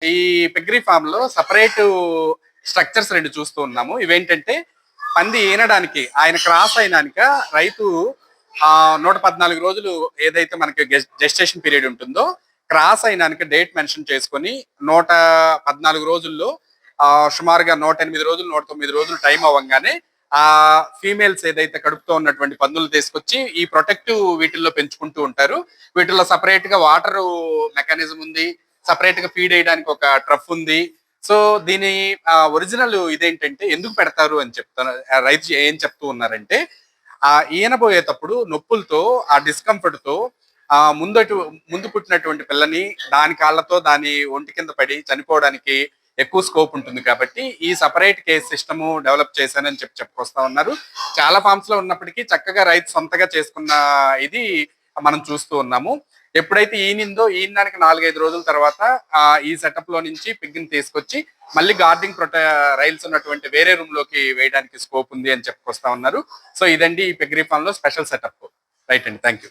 ఈ పెగ్రీ ఫామ్ లో separate structures రెండు చూస్తూ ఉన్నాము. ఇవేంటంటే పంది ఈనడానికి ఆయన క్రాస్ అయినాక రైతు 114 రోజులు ఏదైతే మనకి జెస్టేషన్ పీరియడ్ ఉంటుందో క్రాస్ అయినాక డేట్ మెన్షన్ చేసుకొని 114 రోజుల్లో సుమారుగా 108 రోజులు 109 రోజులు టైం అవ్వగానే ఆ ఫీమేల్స్ ఏదైతే కడుపుతో ఉన్నటువంటి పందులు తీసుకొచ్చి ఈ ప్రొటెక్టివ్ వీటిల్లో పెంచుకుంటూ ఉంటారు. వీటిల్లో సపరేట్ గా వాటర్ మెకానిజం ఉంది, సపరేట్ గా ఫీడ్ చేయడానికి ఒక ట్రఫ్ ఉంది. సో దీని ఒరిజినల్ ఇదేంటంటే ఎందుకు పెడతారు అని చెప్తాను. రైతు ఏం చెప్తూ ఉన్నారంటే ఈనబోయేటప్పుడు నొప్పులతో ఆ డిస్కంఫర్ట్ తో ముందు పుట్టినటువంటి పిల్లని దాని కాళ్ళతో దాని ఒంటి కింద పడి చనిపోవడానికి ఎక్కువ స్కోప్ ఉంటుంది కాబట్టి ఈ సపరేట్ కేస్ సిస్టమ్ డెవలప్ చేశానని చెప్పుకొస్తా ఉన్నారు. చాలా ఫార్మ్స్ లో ఉన్నప్పటికీ చక్కగా రైతు సొంతగా చేసుకున్న ఇది మనం చూస్తూ ఉన్నాము. ఎప్పుడైతే ఈనడానికి 4-5 రోజుల తర్వాత ఈ సెటప్ లో నుంచి పిగ్ని తీసుకొచ్చి మళ్ళీ గార్డింగ్ రైల్స్ ఉన్నటువంటి వేరే రూమ్ లోకి వేయడానికి స్కోప్ ఉంది అని చెప్పుకొస్తా ఉన్నారు. సో ఇదండి ఈ పెగ్రీ ఫామ్ లో స్పెషల్ సెటప్. రైట్ అండి, థ్యాంక్ యూ.